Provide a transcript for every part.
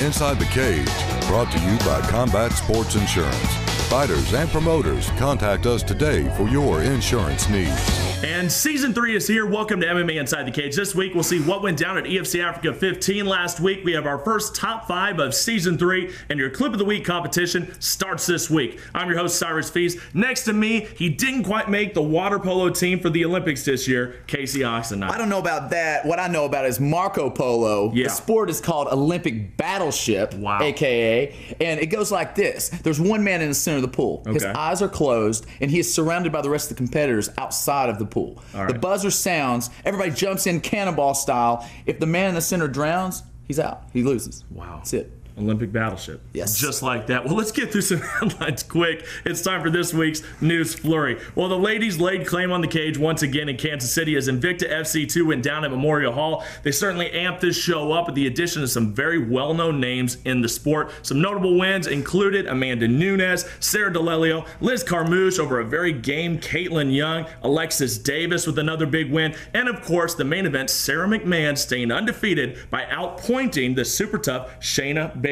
Inside the Cage, brought to you by Combat Sports Insurance. Fighters and promoters, contact us today for your insurance needs. And Season 3 is here. Welcome to MMA Inside the Cage. This week, we'll see what went down at EFC Africa 15 last week. We have our first top 5 of Season 3, and your Clip of the Week competition starts this week. I'm your host, Cyrus Feast. Next to me, he didn't quite make the water polo team for the Olympics this year, Casey Oxenine. I don't know about that. What I know about is Marco Polo. Yeah. The sport is called Olympic Battleship, AKA, and it goes like this. There's one man in the center of the pool. Okay. His eyes are closed, and he is surrounded by the rest of the competitors outside of the pool. All right. The buzzer sounds. Everybody jumps in cannonball style. If the man in the center drowns, he's out. He loses. Wow. That's it. Olympic Battleship. Yes. Just like that. Well, let's get through some headlines quick. It's time for this week's news flurry. Well, the ladies laid claim on the cage once again in Kansas City as Invicta FC2 went down at Memorial Hall. They certainly amped this show up with the addition of some very well-known names in the sport. Some notable wins included Amanda Nunes, Sarah DeLelio, Liz Carmouche over a very game Caitlin Young, Alexis Davis with another big win, and of course the main event, Sarah McMahon staying undefeated by outpointing the super tough Shayna Baszler.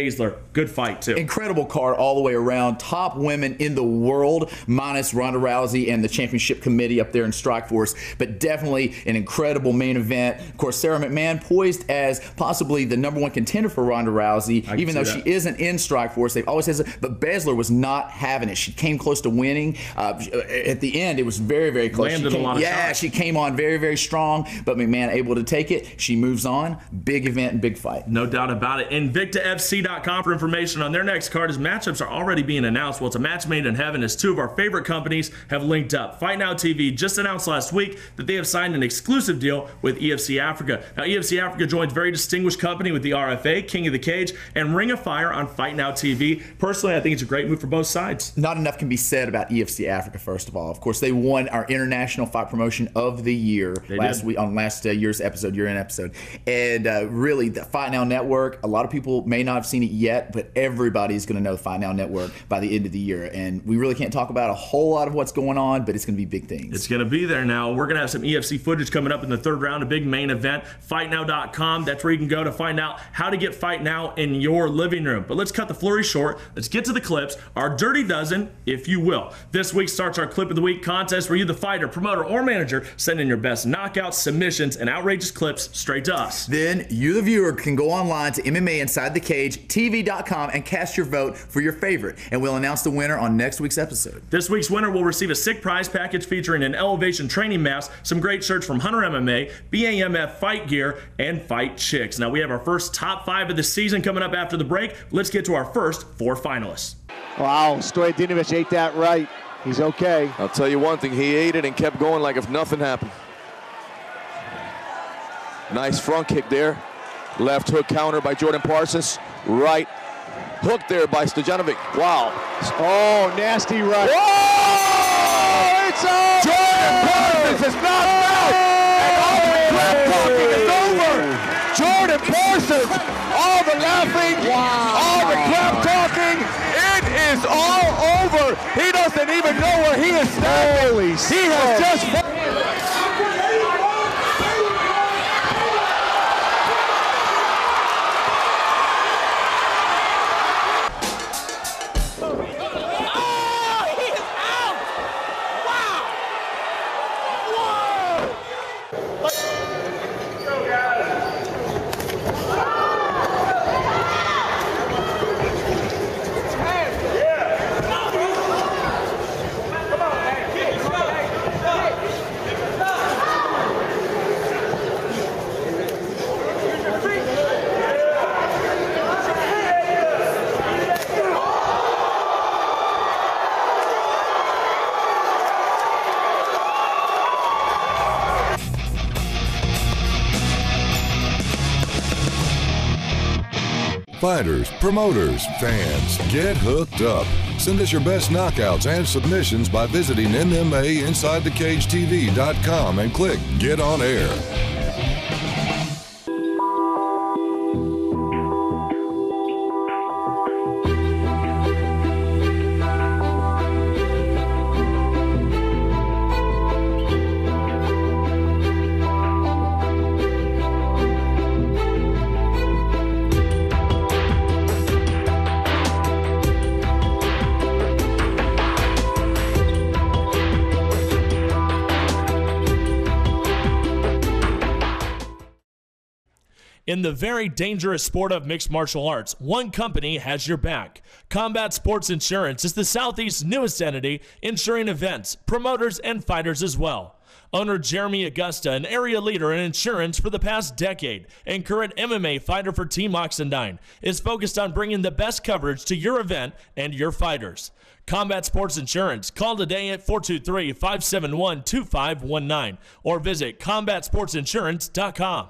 Good fight, too. Incredible card all the way around. Top women in the world, minus Ronda Rousey and the championship committee up there in Strikeforce, but definitely an incredible main event. Of course, Sarah McMahon poised as possibly the #1 contender for Ronda Rousey, even though she isn't in Strikeforce. They've always had it, but Baszler was not having it. She came close to winning. At the end, it was very, very close. Landed a lot of shots. She came on very, very strong, but McMahon able to take it. She moves on. Big event and big fight. No doubt about it. InvictaFC.com for information on their next card, as matchups are already being announced. Well, it's a match made in heaven as two of our favorite companies have linked up. Fight Now TV just announced last week that they have signed an exclusive deal with EFC Africa. Now, EFC Africa joins very distinguished company with the RFA, King of the Cage, and Ring of Fire on Fight Now TV. Personally, I think it's a great move for both sides. Not enough can be said about EFC Africa, first of all. Of course, they won our International Fight Promotion of the Year last year's episode, year-end episode. And really, the Fight Now Network, a lot of people may not have seen it yet, but everybody's going to know the Fight Now Network by the end of the year. And we really can't talk about a whole lot of what's going on, but it's going to be big things. It's going to be there now. We're going to have some EFC footage coming up in the third round, a big main event. FightNow.com. That's where you can go to find out how to get Fight Now in your living room. But let's cut the flurry short. Let's get to the clips. Our Dirty Dozen, if you will. This week starts our Clip of the Week contest where you, the fighter, promoter, or manager, send in your best knockouts, submissions, and outrageous clips straight to us. Then you, the viewer, can go online to MMA Inside the Cage, TV.com, and cast your vote for your favorite. And we'll announce the winner on next week's episode. This week's winner will receive a sick prize package featuring an elevation training mask, some great shirts from Hunter MMA, BAMF fight gear, and Fight Chicks. Now, we have our first top 5 of the season coming up after the break. Let's get to our first 4 finalists. Wow, Stojadinovic ate that right. He's okay. I'll tell you one thing, he ate it and kept going like if nothing happened. Nice front kick there. Left hook counter by Jordan Parsons. Right hook there by Stojanovic. Wow. Oh, nasty right. Whoa! It's over! Jordan Parsons is knocked out! And all the crap talking is over! Jordan Parsons, all the laughing, all the crap talking, it is all over! He doesn't even know where he is standing! Holy he has just... Fighters, promoters, fans, get hooked up. Send us your best knockouts and submissions by visiting MMAInsideTheCageTV.com and click Get On Air. In the very dangerous sport of mixed martial arts, one company has your back. Combat Sports Insurance is the Southeast's newest entity, insuring events, promoters, and fighters as well. Owner Jeremy Augusta, an area leader in insurance for the past decade and current MMA fighter for Team Oxendine, is focused on bringing the best coverage to your event and your fighters. Combat Sports Insurance. Call today at 423-571-2519 or visit combatsportsinsurance.com.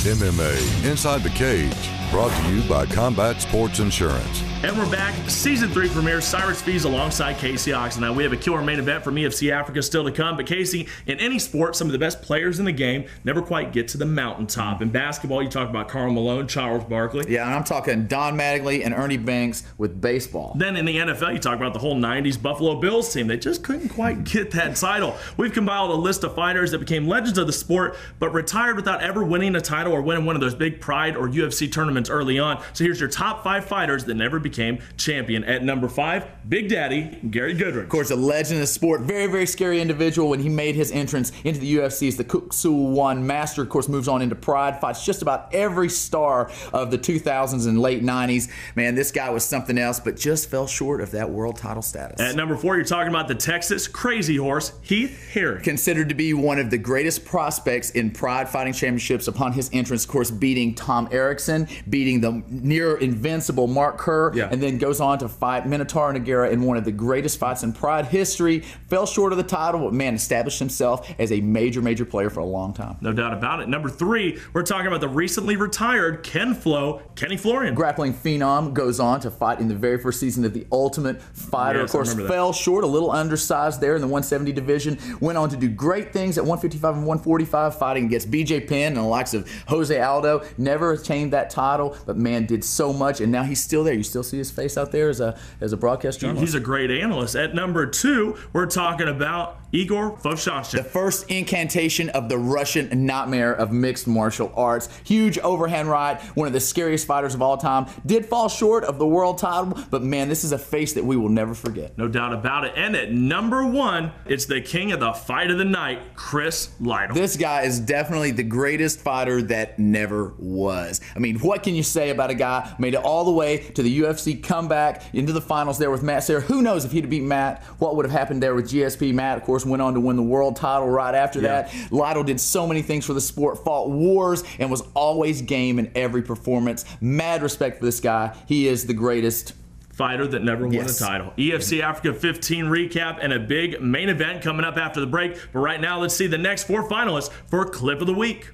MMA Inside the Cage, brought to you by Combat Sports Insurance. And we're back. Season 3 premiere, Cyrus Fees alongside Casey Oxendine. We have a killer main event from EFC Africa still to come. But Casey, in any sport, some of the best players in the game never quite get to the mountaintop. In basketball, you talk about Karl Malone, Charles Barkley. Yeah, and I'm talking Don Mattingly and Ernie Banks with baseball. Then in the NFL, you talk about the whole 90s Buffalo Bills team. They just couldn't quite get that title. We've compiled a list of fighters that became legends of the sport, but retired without ever winning a title or winning one of those big Pride or UFC tournaments early on. So here's your top 5 fighters that never became champion. At number 5, Big Daddy, Gary Goodridge. Of course, a legend of the sport. Very, very scary individual when he made his entrance into the UFC as the Kuk Soo Won master. Of course, moves on into Pride, fights just about every star of the 2000s and late 90s. Man, this guy was something else, but just fell short of that world title status. At number 4, you're talking about the Texas Crazy Horse, Heath Herring. Considered to be one of the greatest prospects in Pride Fighting Championships upon his entrance, of course, beating Tom Erickson, beating the near invincible Mark Kerr, and then goes on to fight Minotaur Nogueira in one of the greatest fights in Pride history. Fell short of the title, but man, established himself as a major, major player for a long time. No doubt about it. Number 3, we're talking about the recently retired Kenny Florian. Grappling phenom, goes on to fight in the very first season of The Ultimate Fighter. Yes, of course, fell short, a little undersized there in the 170 division. Went on to do great things at 155 and 145, fighting against BJ Penn and the likes of Jose Aldo. Never attained that title, but man, did so much, and now he's still there. You still see his face out there as a broadcast journalist. He's a great analyst. At number 2, we're talking about Igor Vovchanchyn. The first incantation of the Russian nightmare of mixed martial arts. Huge overhand right, one of the scariest fighters of all time. Did fall short of the world title, but man, this is a face that we will never forget. No doubt about it. And at number 1, it's the king of the fight of the night, Chris Lytle. This guy is definitely the greatest fighter that never was. I mean, what can you say about a guy made it all the way to the UFC, comeback into the finals there with Matt Serra? Who knows if he'd have beat Matt, what would have happened there with GSP. Matt, of course, went on to win the world title right after that. Lytle did so many things for the sport, fought wars, and was always game in every performance. Mad respect for this guy. He is the greatest fighter that never won a title. EFC Africa 15 recap and a big main event coming up after the break. But right now, let's see the next 4 finalists for Clip of the Week.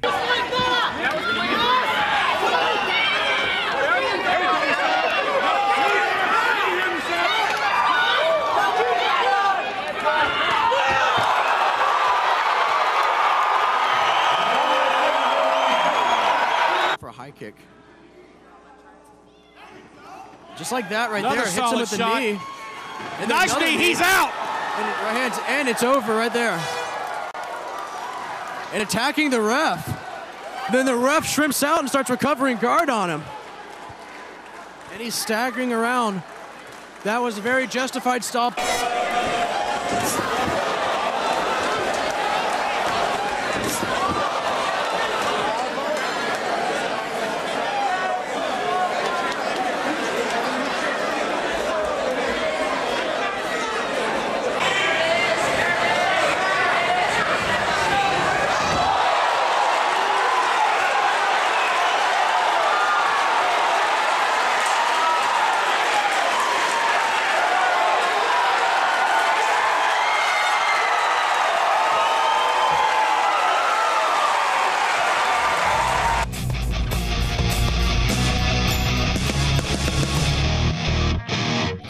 Kick. Just like that right Another there. Hits him with shot. the knee. And Nice knee. He's out. And it's over right there. And attacking the ref. Then the ref shrimps out and starts recovering guard on him. And he's staggering around. That was a very justified stop.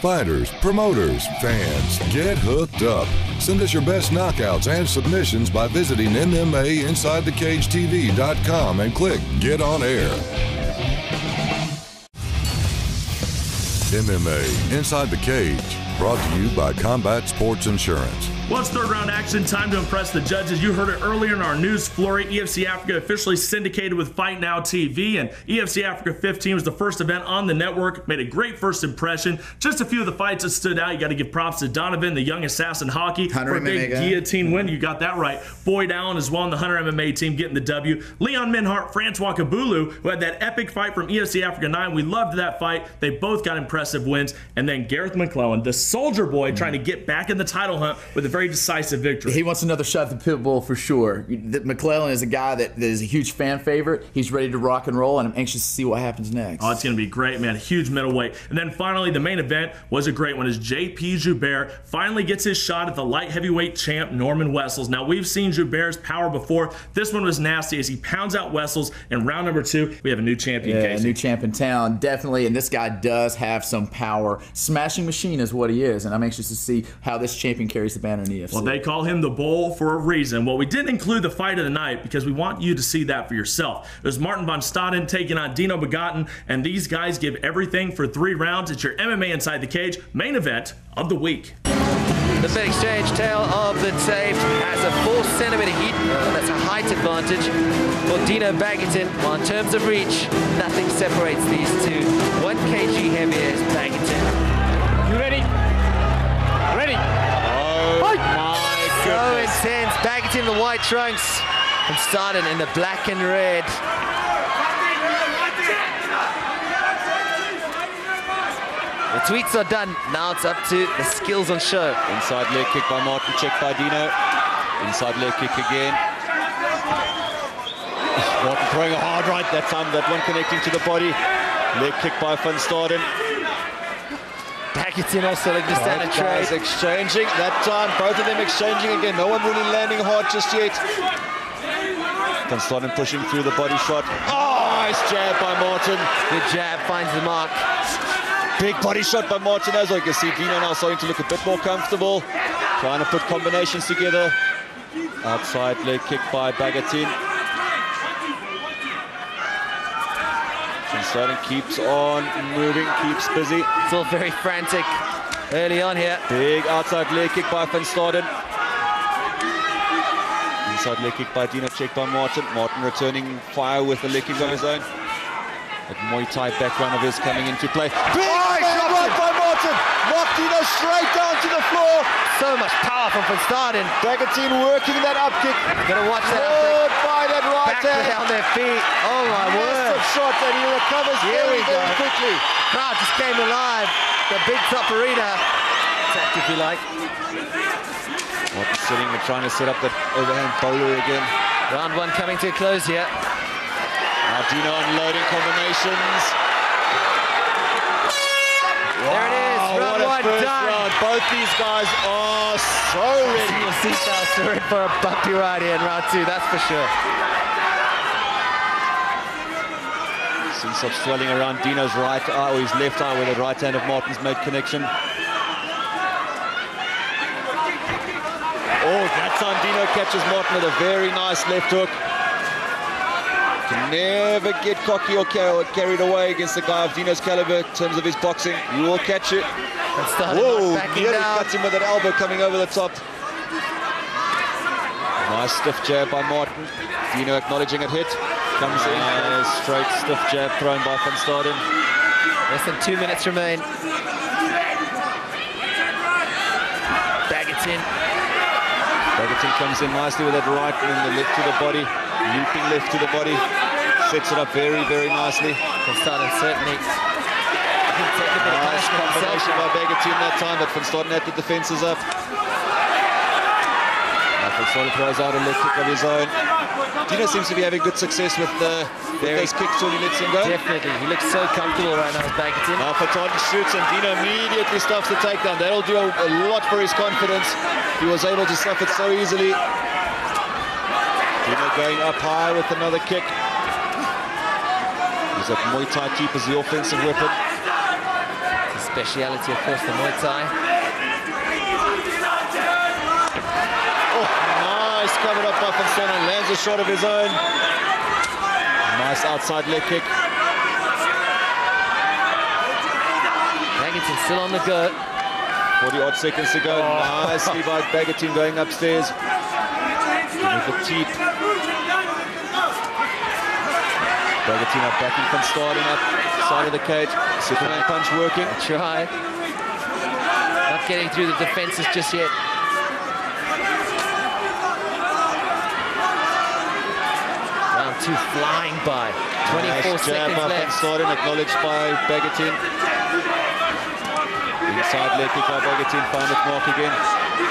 Fighters, promoters, fans, get hooked up. Send us your best knockouts and submissions by visiting MMAInsideTheCageTV.com and click Get On Air. MMA Inside the Cage, brought to you by Combat Sports Insurance. Well, it's third round action. Time to impress the judges. You heard it earlier in our news flurry. EFC Africa officially syndicated with Fight Now TV, and EFC Africa 15 was the first event on the network. Made a great first impression. Just a few of the fights that stood out. You got to give props to Donovan, the young assassin hockey, for a big guillotine win. You got that right. Boyd Allen as well on the Hunter MMA team getting the W. Leon Minhart, Francois Kabulu, who had that epic fight from EFC Africa 9. We loved that fight. They both got impressive wins. And then Gareth McClellan, the soldier boy, trying to get back in the title hunt with a very decisive victory. He wants another shot at the pit bull for sure. McClellan is a guy that is a huge fan favorite. He's ready to rock and roll, and I'm anxious to see what happens next. Oh, it's going to be great, man. Huge middleweight. And then finally, the main event was a great one as JP Joubert finally gets his shot at the light heavyweight champ, Norman Wessels. Now, we've seen Joubert's power before. This one was nasty as he pounds out Wessels. In round number 2, we have a new champion, Casey. A new champ in town, definitely. And this guy does have some power. Smashing machine is what he is, and I'm anxious to see how this champion carries the banner in the EFC. Well, they call him the Bull for a reason. Well, we didn't include the fight of the night because we want you to see that for yourself. It was Martin van Staden taking on Dino Begotten, and these guys give everything for 3 rounds. It's your MMA Inside the Cage main event of the week. The Bet Exchange tail of the tape has a 4-centimeter heat. That's a height advantage for Dino Baggeton. Well, in terms of reach, nothing separates these two. 1 kg heavier is Baggeton. You ready? Ready? Oh my goodness. So intense. Baggeton in the white trunks and Staden in the black and red. The tweets are done. Now it's up to the skills on show. Inside leg kick by Martin, checked by Dino. Inside leg kick again. Martin throwing a hard right that time, that one connecting to the body. Leg kick by Van Staden. Baggeton also looking to stand a trade. Exchanging that time, both of them exchanging again. No one really landing hard just yet. Van Staden pushing through the body shot. Oh, nice jab by Martin. Good jab, finds the mark. Big body shot by Martin as well. You can see Dino now starting to look a bit more comfortable. Trying to put combinations together. Outside leg kick by Baggeton. Van Staden keeps on moving, keeps busy. It's all very frantic early on here. Big outside leg kick by Van Staden. Inside leg kick by Dino, checked by Martin. Martin returning fire with the leg kick on his own. That Muay Thai background of his coming into play. Big right by Martin. Knocked Dino straight down to the floor. So much power from Van Staden. Baggeton working that up kick. Gonna watch that up kick. By that right back hand. down their feet. Oh my word. Shot and he recovers very quickly. Crowd just came alive. The big top arena. Attack, if you like. Martin sitting and trying to set up that overhand bowler again. Round 1 coming to a close here. Now Dino unloading combinations. There it is, round 1 done. Round. Both these guys are so ready. Your seatbelts are in for a bumpy ride here in round 2, that's for sure. Seeing some swelling around Dino's right eye, or his left eye, where the right hand of Martin's made connection. Oh, that time Dino catches Martin with a very nice left hook. Can never get cocky or carried away against a guy of Dino's caliber in terms of his boxing. You will catch it. Whoa, nearly cuts him with an elbow coming over the top. Nice stiff jab by Martin. Dino acknowledging it hit. Comes in. Straight stiff jab thrown by Van Staden. Less than 2 minutes remain. Baggeton. Baggeton comes in nicely with that right and the left to the body. Looping left to the body. Sets it up very, very nicely. Van Staden certainly. Nice combination by Baggeton that time, but Van Staden had the defenses up. Now Van Staden throws out a leg kick of his own. Dino seems to be having good success with those kicks when he lets him go. Definitely, he looks so comfortable right now with Baggeton. Now Van Staden shoots and Dino immediately stops the takedown. That'll do a lot for his confidence. He was able to stop it so easily. Dino going up high with another kick. He's a Muay Thai keep as the offensive weapon. It's a speciality, of course, the Muay Thai. Oh, nice covered up by Van Staden. Lands a shot of his own. Nice outside leg kick. Baggeton still on the go. 40-odd seconds to go. Nicely by Bagatine going upstairs. With the teep. Bagatine up backing Van Staden up side of the cage. Superman punch working. Try. Not getting through the defenses just yet. Round 2 flying by. 24 seconds by left. Van Staden, acknowledged by Bagatine. Inside leg kick by Bagatine, found its mark again.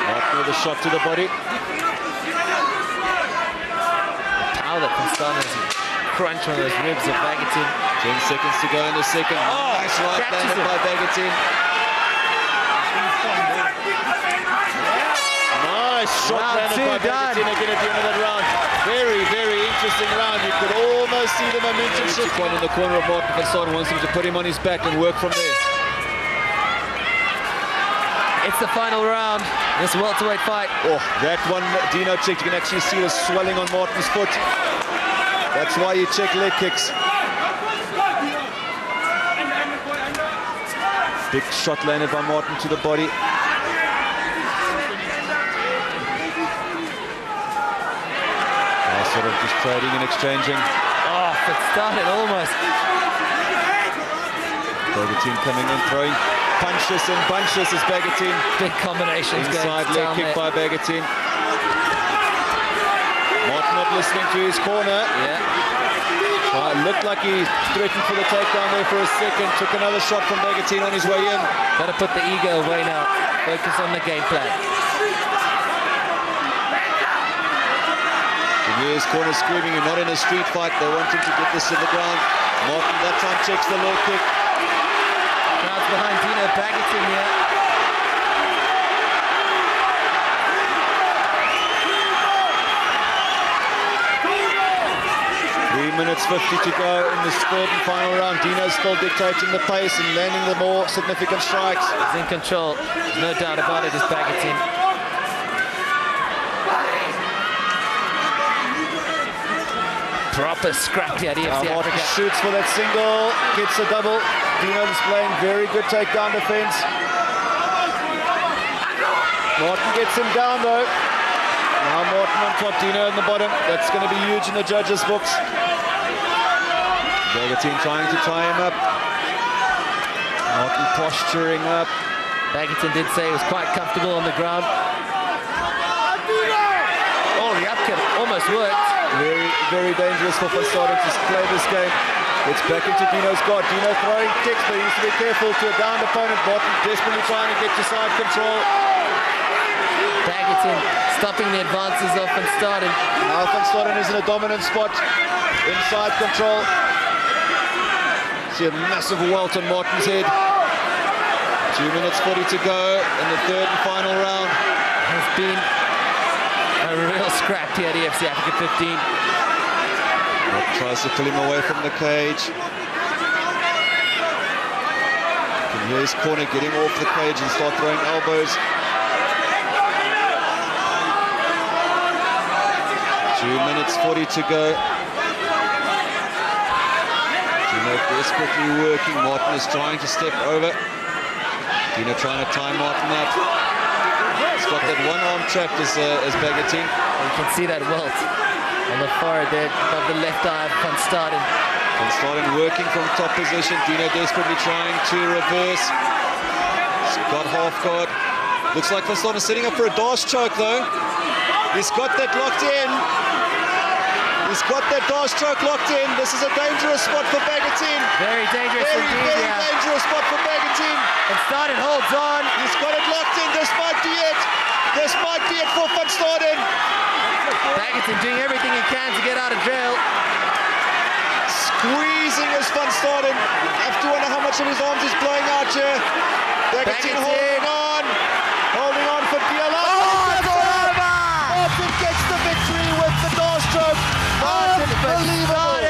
Martin with a shot to the body. Power that Van Staden has crunch on those ribs of Bagatine. 10 seconds to go in the second. Nice right landed by Bagatine. Nice shot landed by Bagatine again at the end of that round. Very, very interesting round. You could almost see the momentum shift. One in the corner of Martin Van Staden wants him to put him on his back and work from there. It's the final round. This welterweight fight. Oh, that one, Dino checked. You can actually see the swelling on Martin's foot. That's why you check leg kicks. Big shot landed by Martin to the body. Sort of just trading and exchanging. Oh, it started almost. Bagatine coming in, throwing punches and bunches as Bagatine. Big combinations. Inside leg kick by Bagatine. Martin not listening to his corner. Yeah. Looked like he threatened for the takedown there for a second. Took another shot from Bagatine on his way in. Got to put the ego away now. Focus on the game plan. Here's corner screaming, you're not in a street fight. They want him to get this to the ground. Martin that time checks the low kick. Crowd's behind Dino Bagatine here. 3 minutes 50 to go in this third and final round. Dino's still dictating the pace and landing the more significant strikes. He's in control. There's no doubt about it, is Bagatine. Proper scrappy at EFC Africa. Shoots for that single, gets a double. Dino displaying very good takedown defense. Martin gets him down though. Now Martin on top, Dino in the bottom. That's going to be huge in the judges' books. Bagatine trying to tie him up. Martin posturing up. Bagatine did say he was quite comfortable on the ground. Oh, the upkick almost worked. Very, very dangerous for Van Staden to play this game. It's back into Dino's guard. Dino throwing kicks, but he needs to be careful to a downed opponent. Martin desperately trying to get to side control. Bagatine stopping the advances of Van Staden. Now Van Staden is in a dominant spot. Inside control. See a massive welt on Martin's head. 2 minutes 40 to go in the third and final round. Has been a real scrap here at EFC Africa 15. Martin tries to pull him away from the cage. You can hear his corner getting off the cage and start throwing elbows. 2 minutes 40 to go. Dino desperately working. Martin is trying to step over. Dino trying to tie Martin up. He's got that one arm trapped as Bagatine. You can see that welt on the forehead there above the left eye of Van Staden. Van Staden working from top position. Dino desperately trying to reverse. He's got half guard. Looks like Van Staden setting up for a Darce choke though. He's got that locked in. He's got that Darce choke locked in. This is a dangerous spot for Bagatine. Very dangerous indeed. Very dangerous spot for Bagatine. Van Staden holds on. He's got it locked in. This might be it. This might be it for Van Staden. Bagatine doing everything he can to get out of jail. Squeezing as Van Staden. I have to wonder how much of his arms is blowing out here. Bagatine holding on. Holding on for DLR. Oh, it's over! Martin gets the victory with the Darce choke. Unbelievable.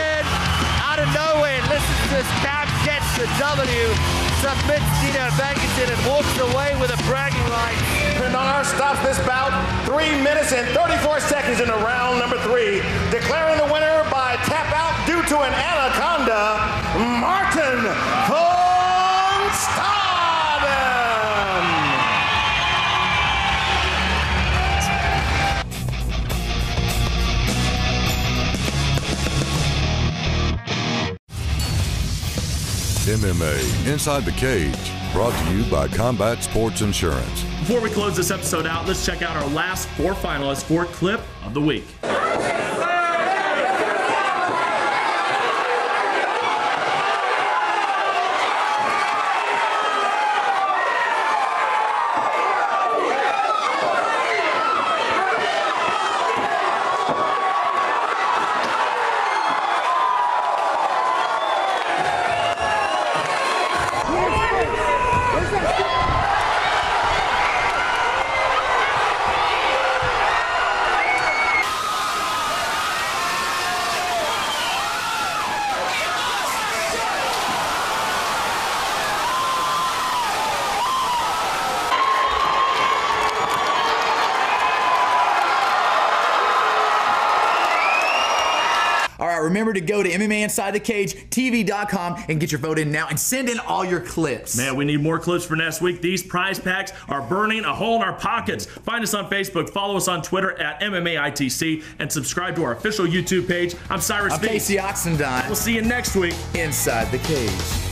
Out of nowhere, listen to this. Cam gets the W, submits Dino Bagatine and walks away with a bragging right. Pinar stops this bout 3 minutes and 34 seconds into round number 3, declaring the winner by tap out due to an anaconda, Martin Van Staden. MMA Inside the Cage, brought to you by Combat Sports Insurance. Before we close this episode out, let's check out our last 4 finalists for Clip of the Week. Remember to go to MMAInsideTheCageTV.com and get your vote in now and send in all your clips. Man, we need more clips for next week. These prize packs are burning a hole in our pockets. Find us on Facebook, follow us on Twitter at MMAITC, and subscribe to our official YouTube page. I'm Cyrus I'm Casey Oxendine. We'll see you next week. Inside the Cage.